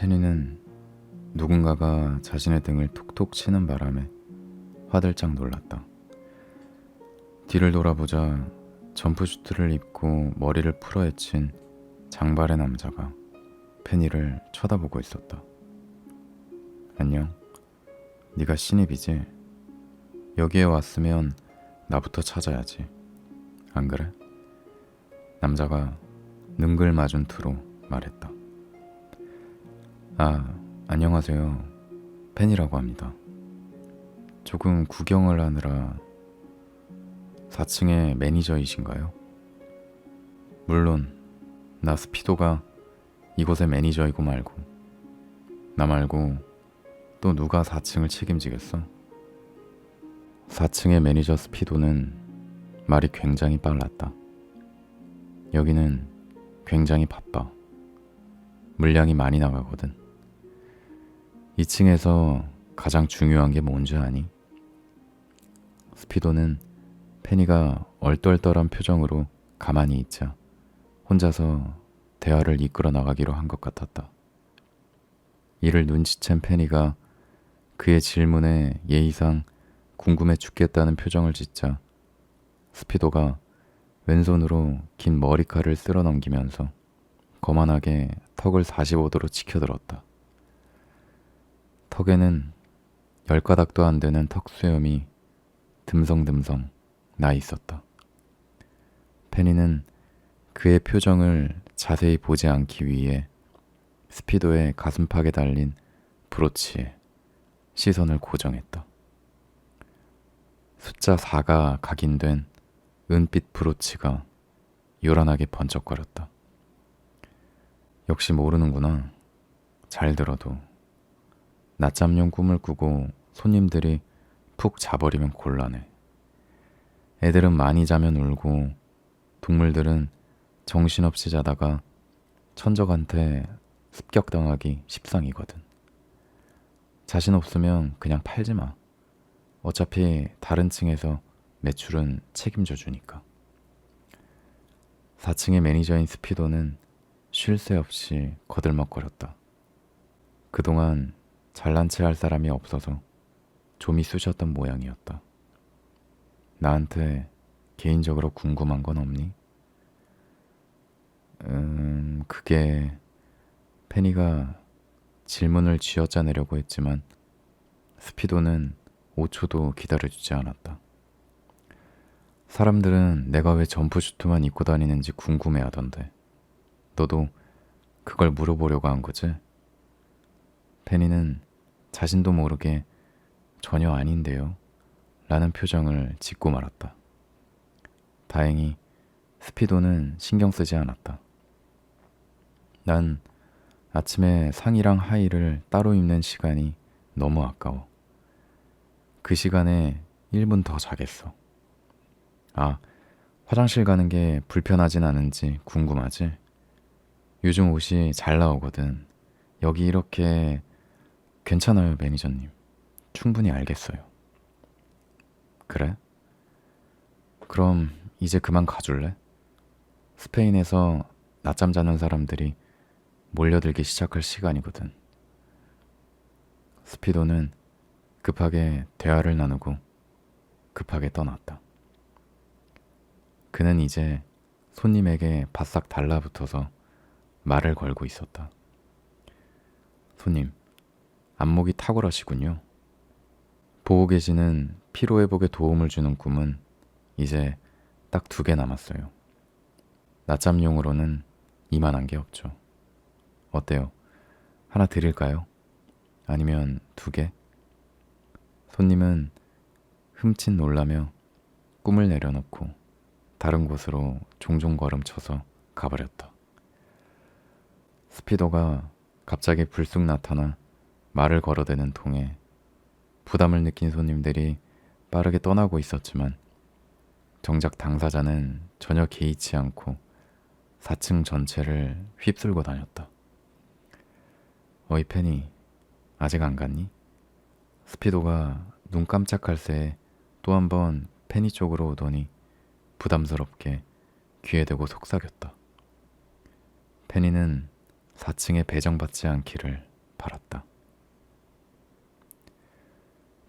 페니는 누군가가 자신의 등을 톡톡 치는 바람에 화들짝 놀랐다. 뒤를 돌아보자 점프슈트를 입고 머리를 풀어헤친 장발의 남자가 페니를 쳐다보고 있었다. 안녕, 네가 신입이지? 여기에 왔으면 나부터 찾아야지. 안 그래? 남자가 능글맞은 투로 말했다. 아, 안녕하세요. 펜이라고 합니다. 조금 구경을 하느라 4층의 매니저이신가요? 물론 나 스피도가 이곳의 매니저이고 말고. 나 말고 또 누가 4층을 책임지겠어? 4층의 매니저 스피도는 말이 굉장히 빨랐다. 여기는 굉장히 바빠. 물량이 많이 나가거든. 2층에서 가장 중요한 게 뭔지 아니? 스피도는 페니가 얼떨떨한 표정으로 가만히 있자 혼자서 대화를 이끌어 나가기로 한 것 같았다. 이를 눈치챈 페니가 그의 질문에 예의상 궁금해 죽겠다는 표정을 짓자 스피도가 왼손으로 긴 머리칼을 쓸어 넘기면서 거만하게 턱을 45도로 치켜들었다. 턱에는 10가닥도 안 되는 턱수염이 듬성듬성 나 있었다. 페니는 그의 표정을 자세히 보지 않기 위해 스피도의 가슴팍에 달린 브로치에 시선을 고정했다. 숫자 4가 각인된 은빛 브로치가 요란하게 번쩍거렸다. 역시 모르는구나. 잘 들어도 낮잠용 꿈을 꾸고 손님들이 푹 자버리면 곤란해. 애들은 많이 자면 울고 동물들은 정신없이 자다가 천적한테 습격당하기 십상이거든. 자신 없으면 그냥 팔지 마. 어차피 다른 층에서 매출은 책임져 주니까. 4층의 매니저인 스피도는 쉴 새 없이 거들먹거렸다. 그동안 잘난 체 할 사람이 없어서 좀이 쑤셨던 모양이었다. 나한테 개인적으로 궁금한 건 없니? 그게... 페니가 질문을 쥐어짜내려고 했지만 스피도는 5초도 기다려주지 않았다. 사람들은 내가 왜 점프슈트만 입고 다니는지 궁금해하던데 너도 그걸 물어보려고 한 거지? 페니는 자신도 모르게 전혀 아닌데요 라는 표정을 짓고 말았다. 다행히 스피도는 신경 쓰지 않았다. 난 아침에 상의랑 하의를 따로 입는 시간이 너무 아까워. 그 시간에 1분 더 자겠어. 아, 화장실 가는 게 불편하진 않은지 궁금하지? 요즘 옷이 잘 나오거든. 여기 이렇게 괜찮아요, 매니저님. 충분히 알겠어요. 그래? 그럼 이제 그만 가줄래? 스페인에서 낮잠 자는 사람들이 몰려들기 시작할 시간이거든. 스피도는 급하게 대화를 나누고 급하게 떠났다. 그는 이제 손님에게 바싹 달라붙어서 말을 걸고 있었다. 손님, 안목이 탁월하시군요. 보고 계시는 피로회복에 도움을 주는 꿈은 이제 딱 2개 남았어요. 낮잠용으로는 이만한 게 없죠. 어때요? 하나 드릴까요? 아니면 2개? 손님은 흠칫 놀라며 꿈을 내려놓고 다른 곳으로 종종 걸음쳐서 가버렸다. 스피도가 갑자기 불쑥 나타나 말을 걸어대는 통에 부담을 느낀 손님들이 빠르게 떠나고 있었지만 정작 당사자는 전혀 개의치 않고 4층 전체를 휩쓸고 다녔다. 어이 페니, 아직 안 갔니? 스피도가 눈 깜짝할 새에 또 한 번 페니 쪽으로 오더니 부담스럽게 귀에 대고 속삭였다. 페니는 4층에 배정받지 않기를 바랐다.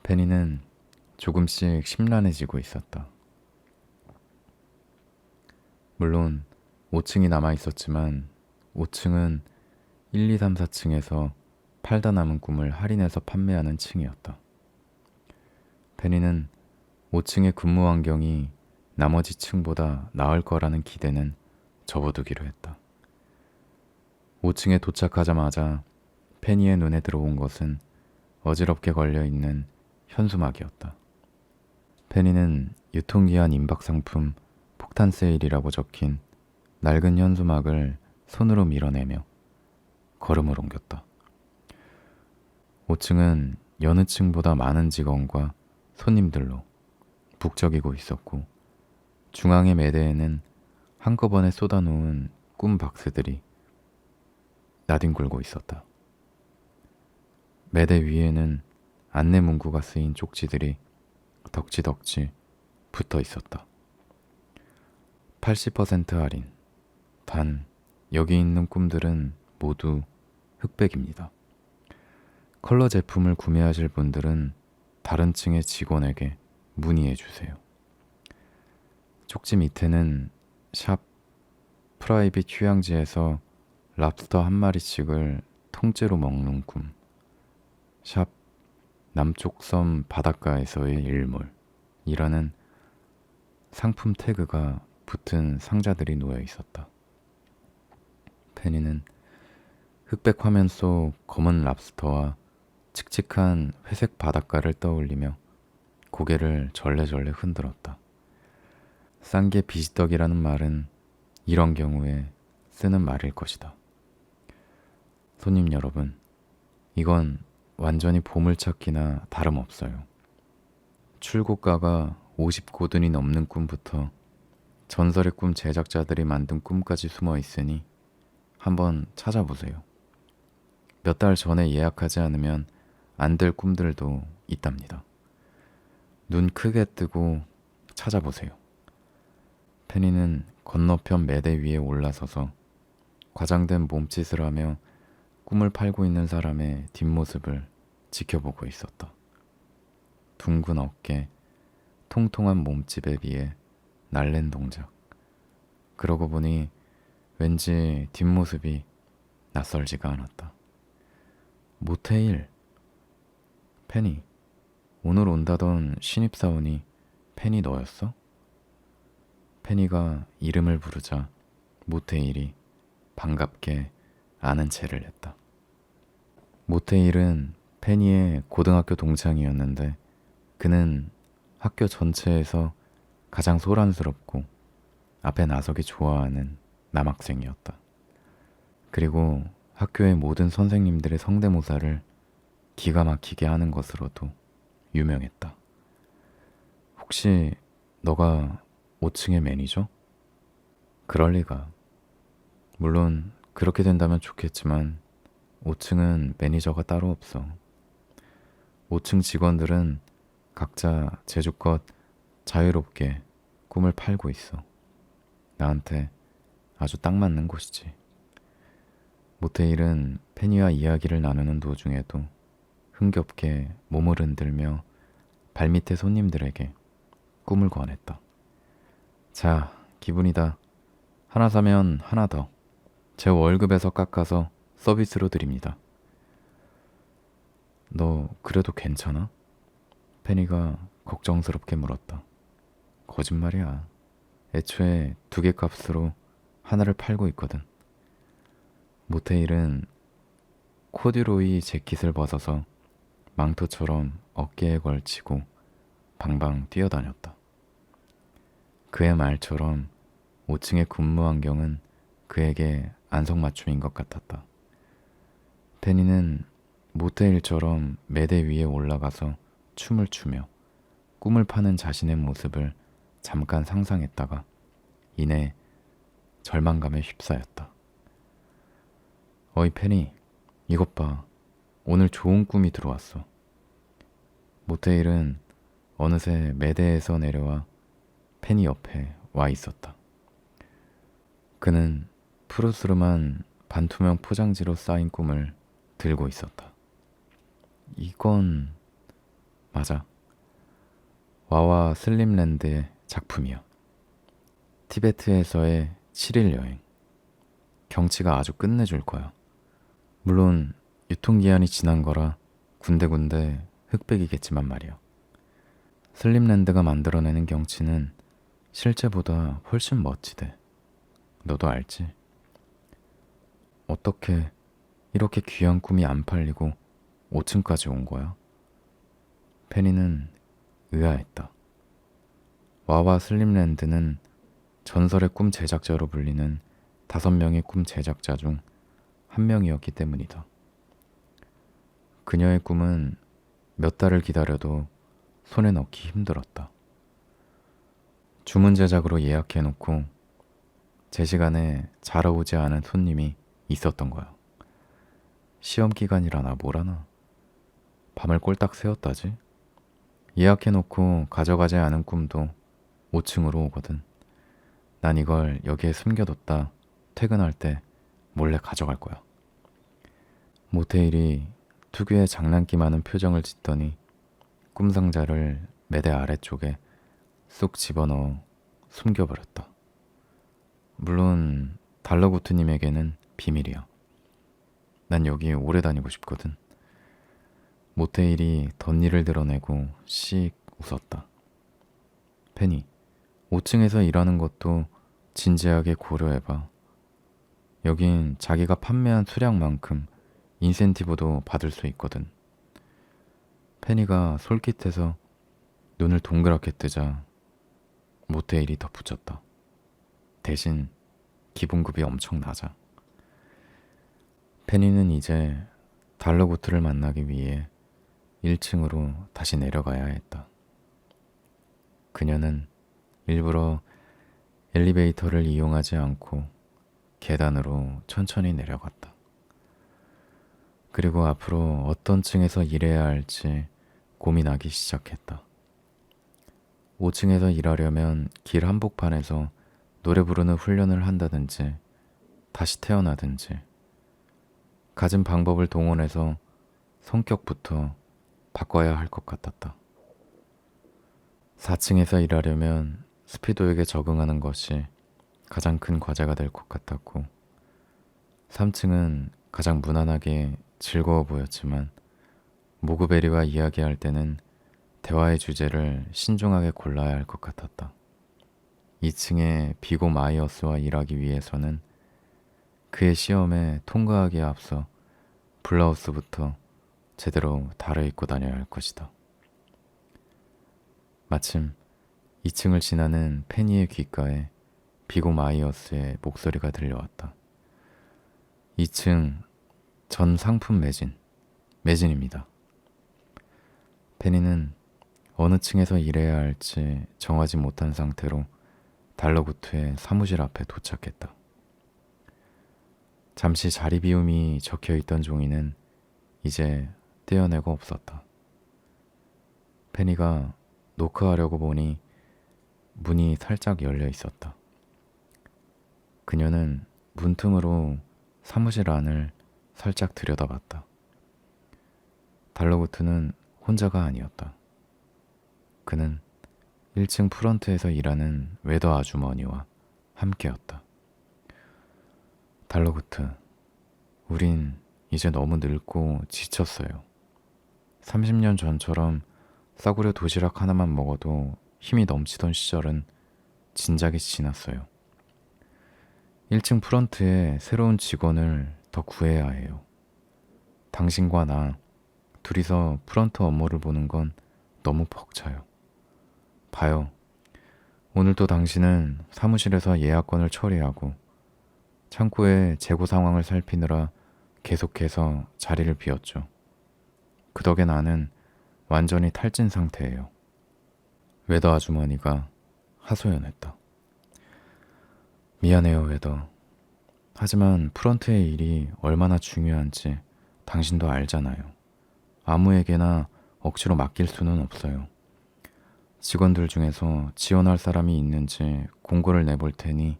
페니는 조금씩 심란해지고 있었다. 물론 5층이 남아 있었지만 5층은 1, 2, 3, 4층에서 팔다 남은 꿈을 할인해서 판매하는 층이었다. 페니는 5층의 근무 환경이 나머지 층보다 나을 거라는 기대는 접어두기로 했다. 5층에 도착하자마자 페니의 눈에 들어온 것은 어지럽게 걸려있는 현수막이었다. 페니는 유통기한 임박 상품 폭탄 세일이라고 적힌 낡은 현수막을 손으로 밀어내며 걸음을 옮겼다. 5층은 여느 층보다 많은 직원과 손님들로 북적이고 있었고 중앙의 매대에는 한꺼번에 쏟아놓은 꿈 박스들이 나뒹굴고 있었다. 매대 위에는 안내 문구가 쓰인 쪽지들이 덕지덕지 붙어 있었다. 80% 할인. 단, 여기 있는 꿈들은 모두 흑백입니다. 컬러 제품을 구매하실 분들은 다른 층의 직원에게 문의해 주세요. 쪽지 밑에는 샵 프라이빗 휴양지에서 랍스터 한 마리씩을 통째로 먹는 꿈, 샵 남쪽 섬 바닷가에서의 일몰이라는 상품 태그가 붙은 상자들이 놓여 있었다. 페니는 흑백 화면 속 검은 랍스터와 칙칙한 회색 바닷가를 떠올리며 고개를 절레절레 흔들었다. 싼 게 비지떡이라는 말은 이런 경우에 쓰는 말일 것이다. 손님 여러분, 이건 완전히 보물찾기나 다름없어요. 출고가가 50고든이 넘는 꿈부터 전설의 꿈 제작자들이 만든 꿈까지 숨어 있으니 한번 찾아보세요. 몇 달 전에 예약하지 않으면 안 될 꿈들도 있답니다. 눈 크게 뜨고 찾아보세요. 페니는 건너편 매대 위에 올라서서 과장된 몸짓을 하며 꿈을 팔고 있는 사람의 뒷모습을 지켜보고 있었다. 둥근 어깨, 통통한 몸집에 비해 날랜 동작. 그러고 보니 왠지 뒷모습이 낯설지가 않았다. 모테일. 페니, 오늘 온다던 신입사원이 페니 너였어? 페니가 이름을 부르자 모테일이 반갑게 아는 체를 했다. 모테일은 페니의 고등학교 동창이었는데 그는 학교 전체에서 가장 소란스럽고 앞에 나서기 좋아하는 남학생이었다. 그리고 학교의 모든 선생님들의 성대모사를 기가 막히게 하는 것으로도 유명했다. 혹시 너가 5층의 매니저? 그럴 리가. 물론 그렇게 된다면 좋겠지만 5층은 매니저가 따로 없어. 5층 직원들은 각자 제주껏 자유롭게 꿈을 팔고 있어. 나한테 아주 딱 맞는 곳이지. 모테일은 페니와 이야기를 나누는 도중에도 흥겹게 몸을 흔들며 발밑의 손님들에게 꿈을 권했다. 자, 기분이다. 하나 사면 하나 더. 제 월급에서 깎아서 서비스로 드립니다. 너 그래도 괜찮아? 페니가 걱정스럽게 물었다. 거짓말이야. 애초에 2개 값으로 하나를 팔고 있거든. 모테일은 코듀로이 재킷을 벗어서 망토처럼 어깨에 걸치고 방방 뛰어다녔다. 그의 말처럼 5층의 근무 환경은 그에게 안성맞춤인 것 같았다. 페니는 모테일처럼 매대 위에 올라가서 춤을 추며 꿈을 파는 자신의 모습을 잠깐 상상했다가 이내 절망감에 휩싸였다. 어이 페니, 이것 봐. 오늘 좋은 꿈이 들어왔어. 모테일은 어느새 매대에서 내려와 페니 옆에 와 있었다. 그는 푸르스름한 반투명 포장지로 쌓인 꿈을 들고 있었다. 이건 맞아. 와와 슬림랜드의 작품이야. 티베트에서의 7일 여행. 경치가 아주 끝내줄 거야. 물론 유통기한이 지난 거라 군데군데 흑백이겠지만 말이야. 슬림랜드가 만들어내는 경치는 실제보다 훨씬 멋지대. 너도 알지? 어떻게 이렇게 귀한 꿈이 안 팔리고 5층까지 온 거야? 페니는 의아했다. 와와 슬림랜드는 전설의 꿈 제작자로 불리는 5명의 꿈 제작자 중 한 명이었기 때문이다. 그녀의 꿈은 몇 달을 기다려도 손에 넣기 힘들었다. 주문 제작으로 예약해놓고 제 시간에 자러 오지 않은 손님이 있었던 거야. 시험 기간이라나 뭐라나. 밤을 꼴딱 새웠다지. 예약해놓고 가져가지 않은 꿈도 5층으로 오거든. 난 이걸 여기에 숨겨뒀다 퇴근할 때 몰래 가져갈 거야. 모테일이 특유의 장난기 많은 표정을 짓더니 꿈상자를 매대 아래쪽에 쑥 집어넣어 숨겨버렸다. 물론 달러구트님에게는 비밀이야. 난 여기 오래 다니고 싶거든. 모테일이 덧니를 드러내고 씩 웃었다. 페니, 5층에서 일하는 것도 진지하게 고려해봐. 여긴 자기가 판매한 수량만큼 인센티브도 받을 수 있거든. 페니가 솔깃해서 눈을 동그랗게 뜨자 모테일이 덧붙였다. 대신 기본급이 엄청 낮아. 페니는 이제 달러구트를 만나기 위해 1층으로 다시 내려가야 했다. 그녀는 일부러 엘리베이터를 이용하지 않고 계단으로 천천히 내려갔다. 그리고 앞으로 어떤 층에서 일해야 할지 고민하기 시작했다. 5층에서 일하려면 길 한복판에서 노래 부르는 훈련을 한다든지 다시 태어나든지 가진 방법을 동원해서 성격부터 바꿔야 할 것 같았다. 4층에서 일하려면 스피도에게 적응하는 것이 가장 큰 과제가 될 것 같았고 3층은 가장 무난하게 즐거워 보였지만 모그베리와 이야기할 때는 대화의 주제를 신중하게 골라야 할 것 같았다. 2층의 비고 마이어스와 일하기 위해서는 그의 시험에 통과하기에 앞서 블라우스부터 제대로 다려입고 다녀야 할 것이다. 마침 2층을 지나는 페니의 귓가에 비고 마이어스의 목소리가 들려왔다. 2층 전 상품 매진입니다. 페니는 어느 층에서 일해야 할지 정하지 못한 상태로 달러구트의 사무실 앞에 도착했다. 잠시 자리 비움이 적혀있던 종이는 이제 떼어내고 없었다. 페니가 노크하려고 보니 문이 살짝 열려 있었다. 그녀는 문틈으로 사무실 안을 살짝 들여다봤다. 달러구트는 혼자가 아니었다. 그는 1층 프런트에서 일하는 웨더 아주머니와 함께였다. 달러구트, 우린 이제 너무 늙고 지쳤어요. 30년 전처럼 싸구려 도시락 하나만 먹어도 힘이 넘치던 시절은 진작에 지났어요. 1층 프런트에 새로운 직원을 더 구해야 해요. 당신과 나 둘이서 프런트 업무를 보는 건 너무 벅차요. 봐요. 오늘도 당신은 사무실에서 예약건을 처리하고 창고의 재고 상황을 살피느라 계속해서 자리를 비웠죠. 그 덕에 나는 완전히 탈진 상태예요. 웨더 아주머니가 하소연했다. 미안해요, 웨더. 하지만 프런트의 일이 얼마나 중요한지 당신도 알잖아요. 아무에게나 억지로 맡길 수는 없어요. 직원들 중에서 지원할 사람이 있는지 공고를 내볼 테니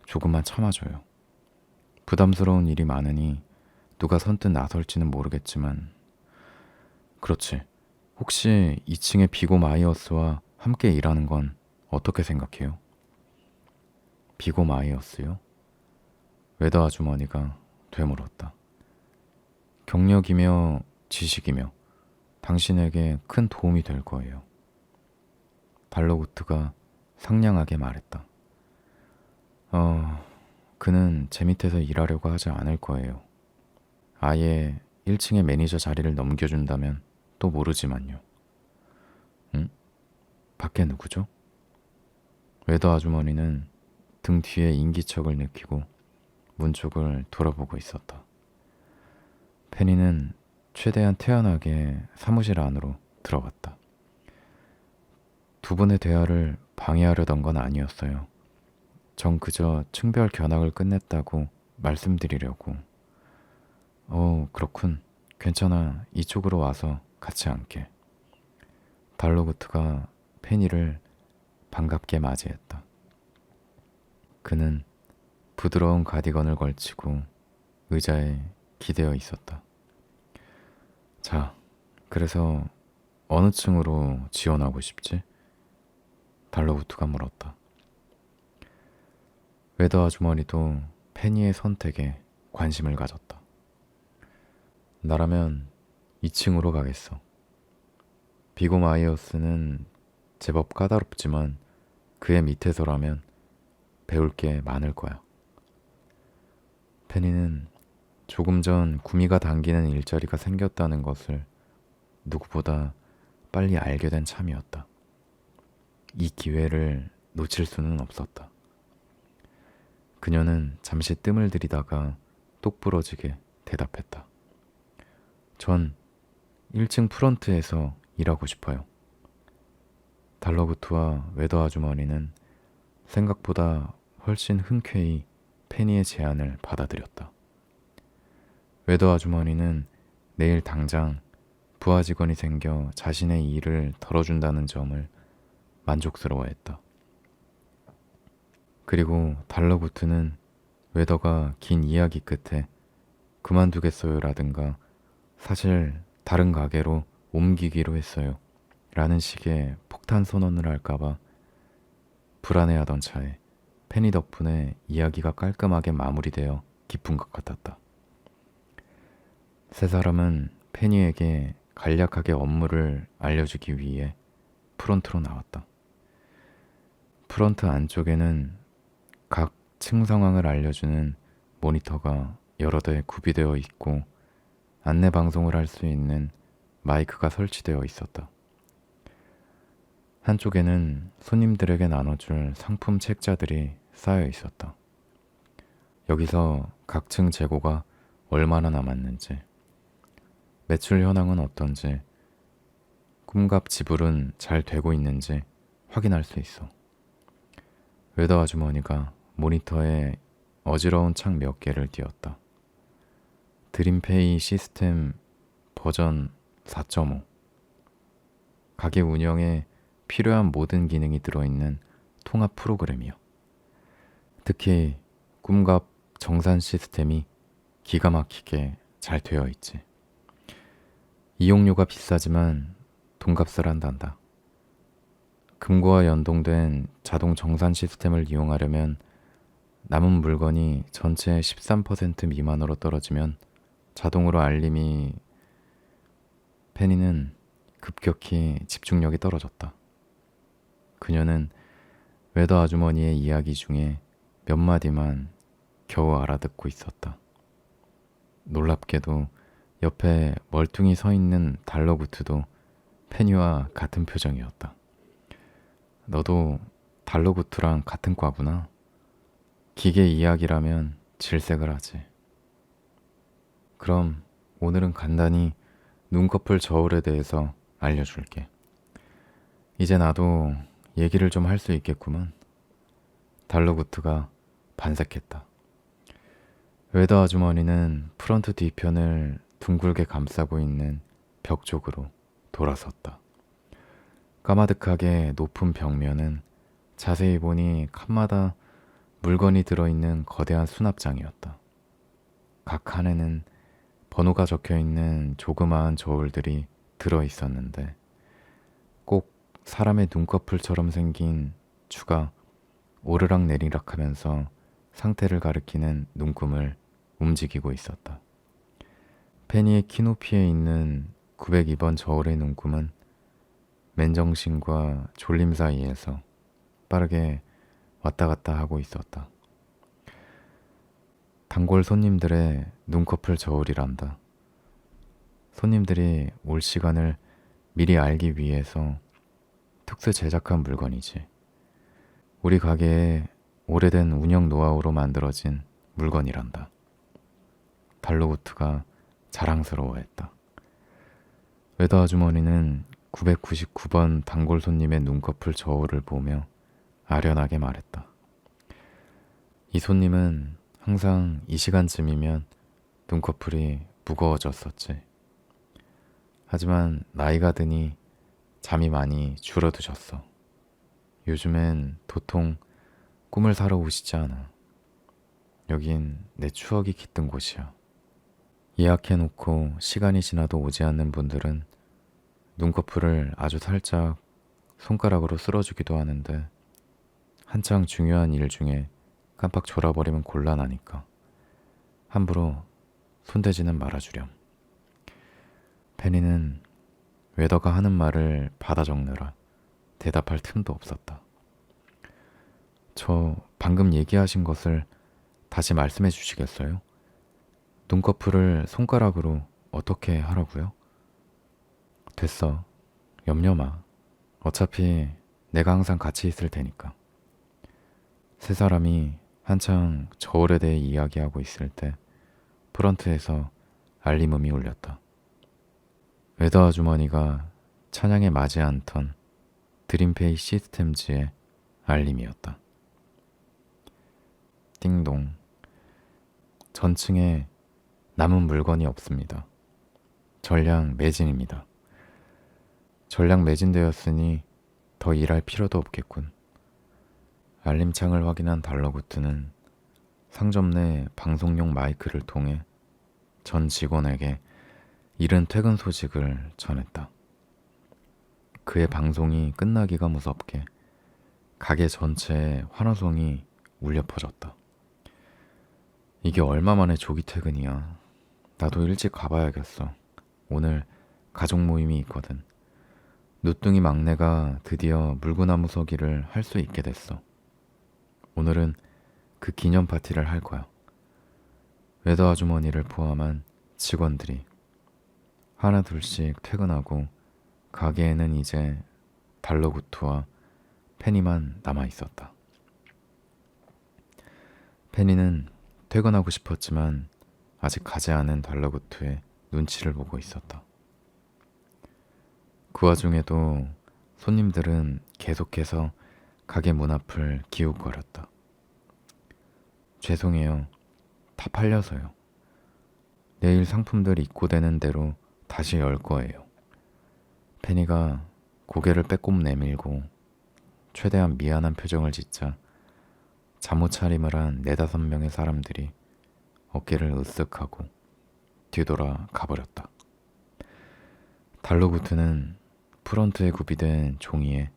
조금만 참아줘요. 부담스러운 일이 많으니 누가 선뜻 나설지는 모르겠지만, 그렇지. 혹시 2층의 비고 마이어스와 함께 일하는 건 어떻게 생각해요? 비고 마이어스요? 웨더 아주머니가 되물었다. 경력이며 지식이며 당신에게 큰 도움이 될 거예요. 달러구트가 상냥하게 말했다. 그는 제 밑에서 일하려고 하지 않을 거예요. 아예 1층의 매니저 자리를 넘겨준다면 또 모르지만요. 응? 밖에 누구죠? 웨더 아주머니는 등 뒤에 인기척을 느끼고 문 쪽을 돌아보고 있었다. 페니는 최대한 태연하게 사무실 안으로 들어갔다. 두 분의 대화를 방해하려던 건 아니었어요. 전 그저 층별 견학을 끝냈다고 말씀드리려고. 그렇군. 괜찮아. 이쪽으로 와서 같이 앉게. 달로구트가 페니를 반갑게 맞이했다. 그는 부드러운 가디건을 걸치고 의자에 기대어 있었다. 자, 그래서 어느 층으로 지원하고 싶지? 달러구트가 물었다. 웨더 아주머니도 페니의 선택에 관심을 가졌다. 나라면 2층으로 가겠어. 비고 마이어스는 제법 까다롭지만 그의 밑에서라면 배울 게 많을 거야. 페니는 조금 전 구미가 당기는 일자리가 생겼다는 것을 누구보다 빨리 알게 된 참이었다. 이 기회를 놓칠 수는 없었다. 그녀는 잠시 뜸을 들이다가 똑부러지게 대답했다. 전 1층 프런트에서 일하고 싶어요. 달러구트와 웨더 아주머니는 생각보다 훨씬 흔쾌히 페니의 제안을 받아들였다. 웨더 아주머니는 내일 당장 부하 직원이 생겨 자신의 일을 덜어준다는 점을 만족스러워했다. 그리고 달러구트는 웨더가 긴 이야기 끝에 그만두겠어요라든가 사실 다른 가게로 옮기기로 했어요 라는 식의 폭탄 선언을 할까봐 불안해하던 차에 페니 덕분에 이야기가 깔끔하게 마무리되어 기쁜 것 같았다. 세 사람은 페니에게 간략하게 업무를 알려주기 위해 프런트로 나왔다. 프런트 안쪽에는 각 층 상황을 알려주는 모니터가 여러 대 구비되어 있고 안내 방송을 할 수 있는 마이크가 설치되어 있었다. 한쪽에는 손님들에게 나눠줄 상품 책자들이 쌓여 있었다. 여기서 각 층 재고가 얼마나 남았는지, 매출 현황은 어떤지, 꿈값 지불은 잘 되고 있는지 확인할 수 있어. 웨더 아주머니가 모니터에 어지러운 창 몇 개를 띄웠다. 드림페이 시스템 버전 4.5. 가게 운영에 필요한 모든 기능이 들어있는 통합 프로그램이요. 특히 꿈값 정산 시스템이 기가 막히게 잘 되어 있지. 이용료가 비싸지만 돈값을 한단다. 금고와 연동된 자동 정산 시스템을 이용하려면 남은 물건이 전체의 13% 미만으로 떨어지면 자동으로 알림이. 페니는 급격히 집중력이 떨어졌다. 그녀는 웨더 아주머니의 이야기 중에 몇 마디만 겨우 알아듣고 있었다. 놀랍게도 옆에 멀뚱히 서 있는 달러구트도 페니와 같은 표정이었다. 너도 달러구트랑 같은 과구나. 기계 이야기라면 질색을 하지. 그럼 오늘은 간단히 눈꺼풀 저울에 대해서 알려줄게. 이제 나도 얘기를 좀 할 수 있겠구만. 달러구트가 반색했다. 웨더 아주머니는 프런트 뒤편을 둥글게 감싸고 있는 벽 쪽으로 돌아섰다. 까마득하게 높은 벽면은 자세히 보니 칸마다 물건이 들어있는 거대한 수납장이었다. 각 칸에는 번호가 적혀 있는 조그마한 저울들이 들어 있었는데 꼭 사람의 눈꺼풀처럼 생긴 추가 오르락 내리락 하면서 상태를 가리키는 눈금을 움직이고 있었다. 페니의 키높이에 있는 902번 저울의 눈금은 맨정신과 졸림 사이에서 빠르게 왔다 갔다 하고 있었다. 단골 손님들의 눈꺼풀 저울이란다. 손님들이 올 시간을 미리 알기 위해서 특수 제작한 물건이지. 우리 가게에 오래된 운영 노하우로 만들어진 물건이란다. 달로구트가 자랑스러워했다. 웨더 아주머니는 999번 단골 손님의 눈꺼풀 저울을 보며 아련하게 말했다. 이 손님은 항상 이 시간쯤이면 눈꺼풀이 무거워졌었지. 하지만 나이가 드니 잠이 많이 줄어드셨어. 요즘엔 도통 꿈을 사러 오시지 않아. 여긴 내 추억이 깃든 곳이야. 예약해놓고 시간이 지나도 오지 않는 분들은 눈꺼풀을 아주 살짝 손가락으로 쓸어주기도 하는데 한창 중요한 일 중에 깜빡 졸아버리면 곤란하니까 함부로 손대지는 말아주렴. 페니는 웨더가 하는 말을 받아 적느라 대답할 틈도 없었다. 저 방금 얘기하신 것을 다시 말씀해 주시겠어요? 눈꺼풀을 손가락으로 어떻게 하라고요? 됐어. 염려 마. 어차피 내가 항상 같이 있을 테니까. 세 사람이 한창 저울에 대해 이야기하고 있을 때 프런트에서 알림음이 울렸다. 웨더 아주머니가 찬양에 맞지 않던 드림페이 시스템즈의 알림이었다. 띵동. 전층에 남은 물건이 없습니다. 전량 매진입니다. 전량 매진되었으니 더 일할 필요도 없겠군. 알림창을 확인한 달러구트는 상점 내 방송용 마이크를 통해 전 직원에게 이른 퇴근 소식을 전했다. 그의 방송이 끝나기가 무섭게 가게 전체에 환호성이 울려 퍼졌다. 이게 얼마 만에 조기 퇴근이야. 나도 일찍 가봐야겠어. 오늘 가족 모임이 있거든. 누뚱이 막내가 드디어 물구나무 서기를 할 수 있게 됐어. 오늘은 그 기념 파티를 할 거야. 웨더 아주머니를 포함한 직원들이 하나 둘씩 퇴근하고 가게에는 이제 달러구트와 페니만 남아 있었다. 페니는 퇴근하고 싶었지만 아직 가지 않은 달러구트의 눈치를 보고 있었다. 그 와중에도 손님들은 계속해서 가게 문 앞을 기웃거렸다. 죄송해요. 다 팔려서요. 내일 상품들 입고되는 대로 다시 열 거예요. 페니가 고개를 빼꼼 내밀고 최대한 미안한 표정을 짓자 잠옷 차림을 한 4~5명의 사람들이 어깨를 으쓱하고 뒤돌아 가버렸다. 달로구트는 프런트에 구비된 종이에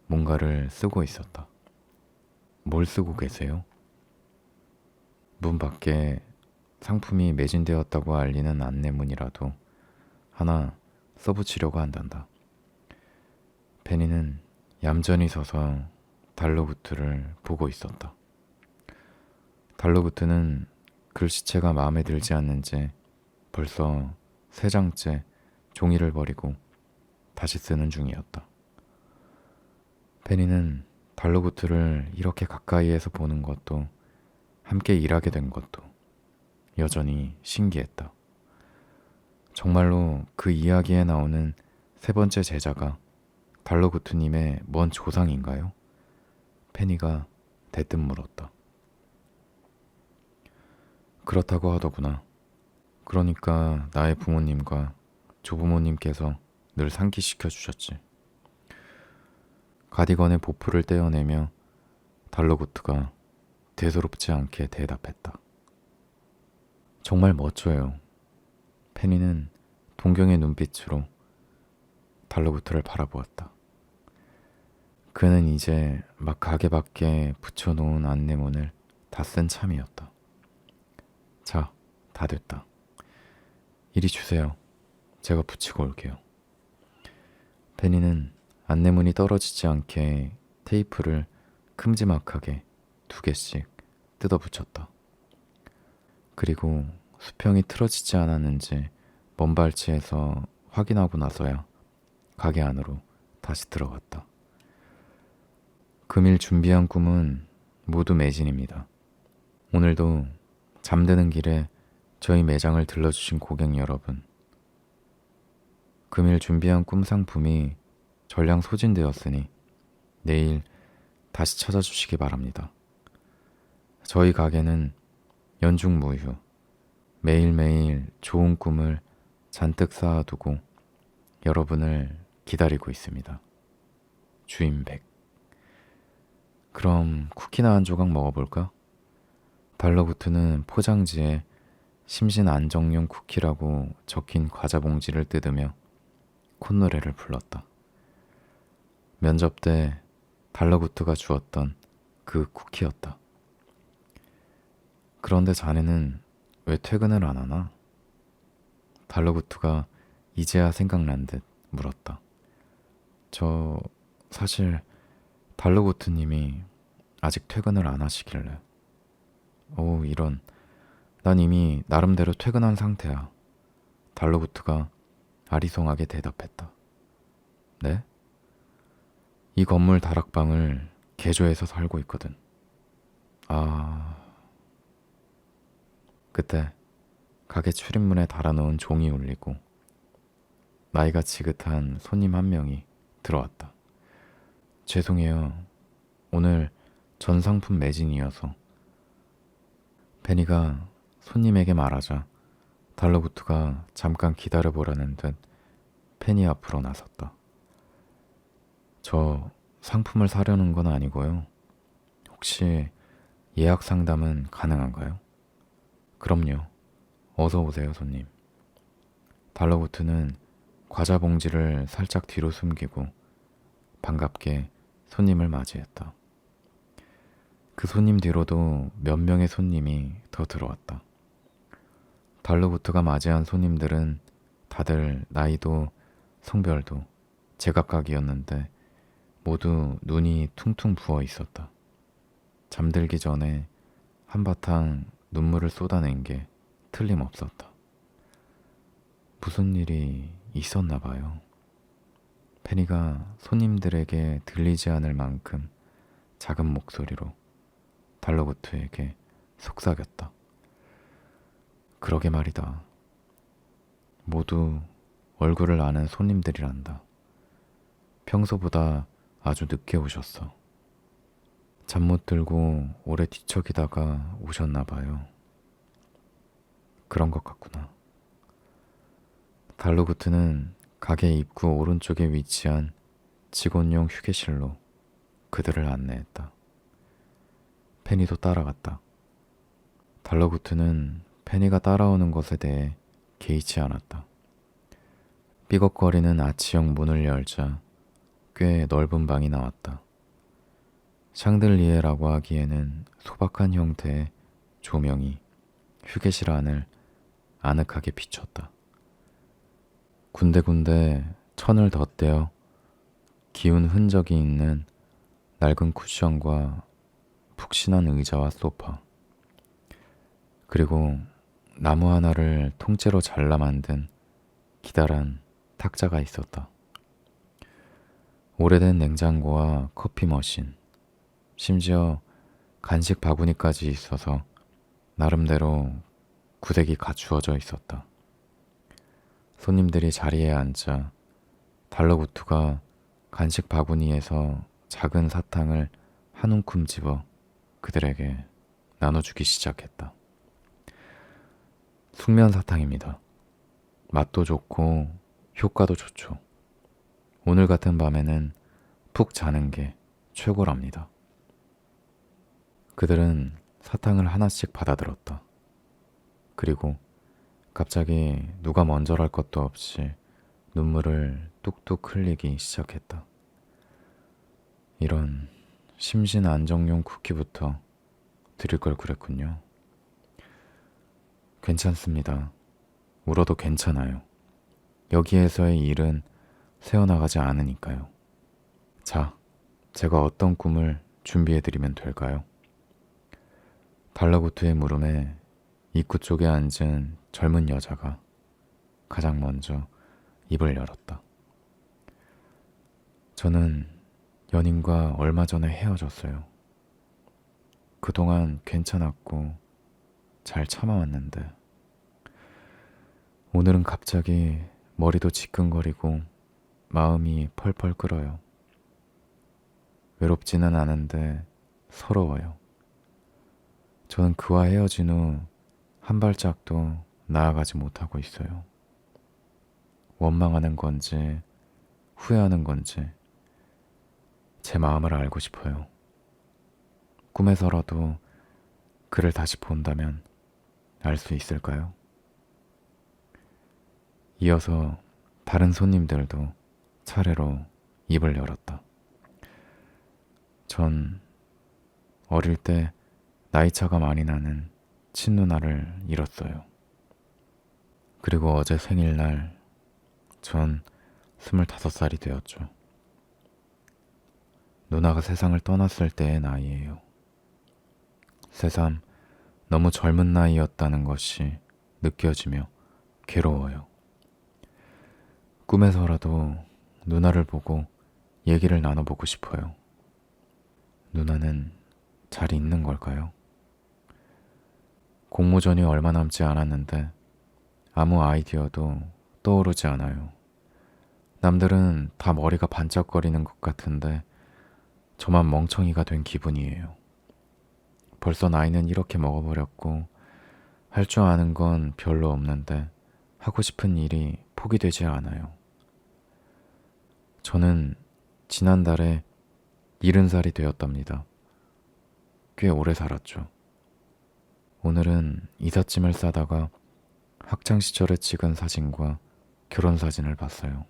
뭔가를 쓰고 있었다. 뭘 쓰고 계세요? 문 밖에 상품이 매진되었다고 알리는 안내문이라도 하나 써붙이려고 한단다. 페니는 얌전히 서서 달러구트를 보고 있었다. 달러구트는 글씨체가 마음에 들지 않는지 벌써 3장째 종이를 버리고 다시 쓰는 중이었다. 페니는 달러구트를 이렇게 가까이에서 보는 것도 함께 일하게 된 것도 여전히 신기했다. 정말로 그 이야기에 나오는 3번째 제자가 달러구트님의 먼 조상인가요? 페니가 대뜸 물었다. 그렇다고 하더구나. 그러니까 나의 부모님과 조부모님께서 늘 상기시켜 주셨지. 가디건의 보풀을 떼어내며 달러구트가 대수롭지 않게 대답했다. 정말 멋져요. 페니는 동경의 눈빛으로 달러구트를 바라보았다. 그는 이제 막 가게 밖에 붙여놓은 안내문을 다 쓴 참이었다. 자, 다 됐다. 이리 주세요. 제가 붙이고 올게요. 페니는 안내문이 떨어지지 않게 테이프를 큼지막하게 2개씩 뜯어 붙였다. 그리고 수평이 틀어지지 않았는지 먼 발치에서 확인하고 나서야 가게 안으로 다시 들어갔다. 금일 준비한 꿈은 모두 매진입니다. 오늘도 잠드는 길에 저희 매장을 들러주신 고객 여러분, 금일 준비한 꿈 상품이 전량 소진되었으니 내일 다시 찾아주시기 바랍니다. 저희 가게는 연중무휴 매일매일 좋은 꿈을 잔뜩 쌓아두고 여러분을 기다리고 있습니다. 주인백. 그럼 쿠키나 한 조각 먹어볼까? 달러구트는 포장지에 심신 안정용 쿠키라고 적힌 과자 봉지를 뜯으며 콧노래를 불렀다. 면접 때 달러구트가 주었던 그 쿠키였다. 그런데 자네는 왜 퇴근을 안 하나? 달러구트가 이제야 생각난 듯 물었다. 저 사실 달러구트님이 아직 퇴근을 안 하시길래. 오, 이런. 난 이미 나름대로 퇴근한 상태야. 달러구트가 아리송하게 대답했다. 네? 이 건물 다락방을 개조해서 살고 있거든. 아... 그때 가게 출입문에 달아놓은 종이 울리고 나이가 지긋한 손님 한 명이 들어왔다. 죄송해요. 오늘 전 상품 매진이어서. 페니가 손님에게 말하자 달러구트가 잠깐 기다려보라는 듯 페니 앞으로 나섰다. 저 상품을 사려는 건 아니고요. 혹시 예약 상담은 가능한가요? 그럼요. 어서 오세요, 손님. 달러구트는 과자 봉지를 살짝 뒤로 숨기고 반갑게 손님을 맞이했다. 그 손님 뒤로도 몇 명의 손님이 더 들어왔다. 달러구트가 맞이한 손님들은 다들 나이도 성별도 제각각이었는데 모두 눈이 퉁퉁 부어 있었다. 잠들기 전에 한바탕 눈물을 쏟아낸 게 틀림없었다. 무슨 일이 있었나 봐요. 페니가 손님들에게 들리지 않을 만큼 작은 목소리로 달러구트에게 속삭였다. 그러게 말이다. 모두 얼굴을 아는 손님들이란다. 평소보다 아주 늦게 오셨어. 잠 못 들고 오래 뒤척이다가 오셨나 봐요. 그런 것 같구나. 달러구트는 가게 입구 오른쪽에 위치한 직원용 휴게실로 그들을 안내했다. 페니도 따라갔다. 달러구트는 페니가 따라오는 것에 대해 개의치 않았다. 삐걱거리는 아치형 문을 열자 꽤 넓은 방이 나왔다. 샹들리에라고 하기에는 소박한 형태의 조명이 휴게실 안을 아늑하게 비췄다. 군데군데 천을 덧대어 기운 흔적이 있는 낡은 쿠션과 푹신한 의자와 소파, 그리고 나무 하나를 통째로 잘라 만든 기다란 탁자가 있었다. 오래된 냉장고와 커피 머신, 심지어 간식 바구니까지 있어서 나름대로 구색이 갖추어져 있었다. 손님들이 자리에 앉자 달러구트가 간식 바구니에서 작은 사탕을 한 움큼 집어 그들에게 나눠주기 시작했다. 숙면 사탕입니다. 맛도 좋고 효과도 좋죠. 오늘 같은 밤에는 푹 자는 게 최고랍니다. 그들은 사탕을 하나씩 받아들었다. 그리고 갑자기 누가 먼저랄 것도 없이 눈물을 뚝뚝 흘리기 시작했다. 이런 심신 안정용 쿠키부터 드릴 걸 그랬군요. 괜찮습니다. 울어도 괜찮아요. 여기에서의 일은 새어나가지 않으니까요. 자, 제가 어떤 꿈을 준비해드리면 될까요? 달러구트의 물음에 입구 쪽에 앉은 젊은 여자가 가장 먼저 입을 열었다. 저는 연인과 얼마 전에 헤어졌어요. 그동안 괜찮았고 잘 참아왔는데 오늘은 갑자기 머리도 지끈거리고 마음이 펄펄 끓어요. 외롭지는 않은데 서러워요. 저는 그와 헤어진 후 한 발짝도 나아가지 못하고 있어요. 원망하는 건지 후회하는 건지 제 마음을 알고 싶어요. 꿈에서라도 그를 다시 본다면 알 수 있을까요? 이어서 다른 손님들도 차례로 입을 열었다. 전 어릴 때 나이차가 많이 나는 친누나를 잃었어요. 그리고 어제 생일날 전 25살이 되었죠. 누나가 세상을 떠났을 때의 나이예요. 새삼 너무 젊은 나이였다는 것이 느껴지며 괴로워요. 꿈에서라도 누나를 보고 얘기를 나눠보고 싶어요. 누나는 잘 있는 걸까요? 공모전이 얼마 남지 않았는데 아무 아이디어도 떠오르지 않아요. 남들은 다 머리가 반짝거리는 것 같은데 저만 멍청이가 된 기분이에요. 벌써 나이는 이렇게 먹어버렸고 할 줄 아는 건 별로 없는데 하고 싶은 일이 포기되지 않아요. 저는 지난달에 70살이 되었답니다. 꽤 오래 살았죠. 오늘은 이삿짐을 싸다가 학창시절에 찍은 사진과 결혼사진을 봤어요.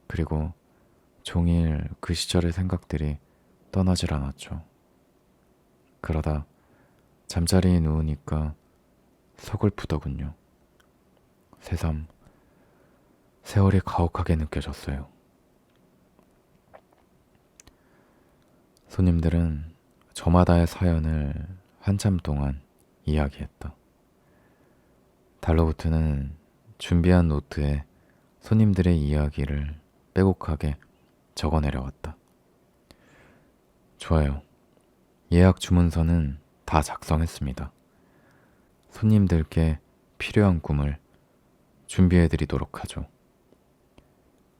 그리고 종일 그 시절의 생각들이 떠나질 않았죠. 그러다 잠자리에 누우니까 서글프더군요. 새삼 세월이 가혹하게 느껴졌어요. 손님들은 저마다의 사연을 한참 동안 이야기했다. 달러부트는 준비한 노트에 손님들의 이야기를 빼곡하게 적어 내려왔다. 좋아요. 예약 주문서는 다 작성했습니다. 손님들께 필요한 꿈을 준비해 드리도록 하죠.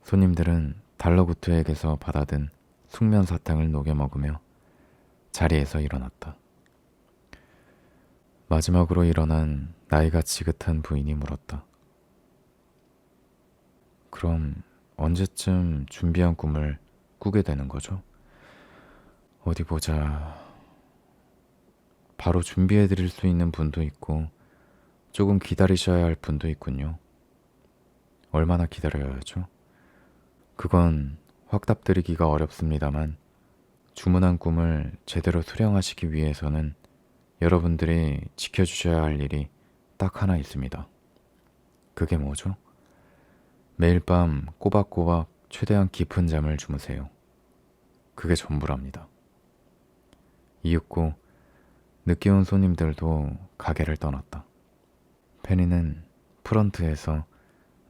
손님들은 달러구트에게서 받아든 숙면 사탕을 녹여 먹으며 자리에서 일어났다. 마지막으로 일어난 나이가 지긋한 부인이 물었다. 그럼 언제쯤 준비한 꿈을 꾸게 되는 거죠? 어디 보자. 바로 준비해 드릴 수 있는 분도 있고 조금 기다리셔야 할 분도 있군요. 얼마나 기다려야 하죠? 그건 확답드리기가 어렵습니다만 주문한 꿈을 제대로 수령하시기 위해서는 여러분들이 지켜주셔야 할 일이 딱 하나 있습니다. 그게 뭐죠? 매일 밤 꼬박꼬박 최대한 깊은 잠을 주무세요. 그게 전부랍니다. 이윽고 늦게 온 손님들도 가게를 떠났다. 페니는 프런트에서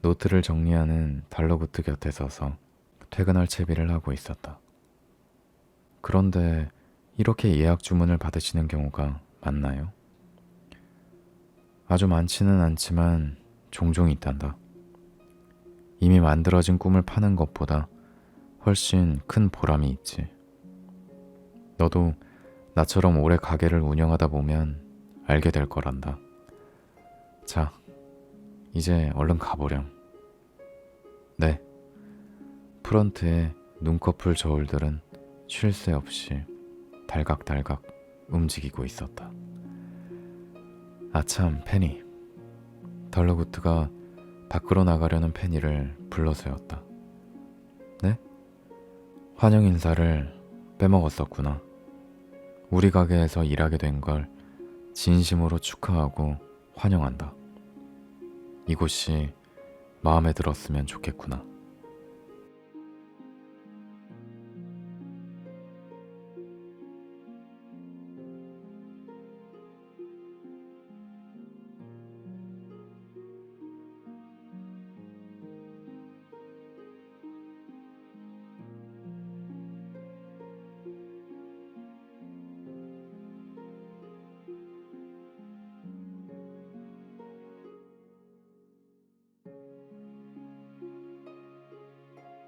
노트를 정리하는 달러구트 곁에 서서 퇴근할 채비를 하고 있었다. 그런데 이렇게 예약 주문을 받으시는 경우가 많나요? 아주 많지는 않지만 종종 있단다. 이미 만들어진 꿈을 파는 것보다 훨씬 큰 보람이 있지. 너도 나처럼 오래 가게를 운영하다 보면 알게 될 거란다. 자, 이제 얼른 가보렴. 네. 프런트의 눈꺼풀 저울들은 쉴 새 없이 달각달각 움직이고 있었다. 아참, 페니. 달러구트가 밖으로 나가려는 페니를 불러세웠다. 네? 환영 인사를 빼먹었었구나. 우리 가게에서 일하게 된 걸 진심으로 축하하고 환영한다. 이곳이 마음에 들었으면 좋겠구나.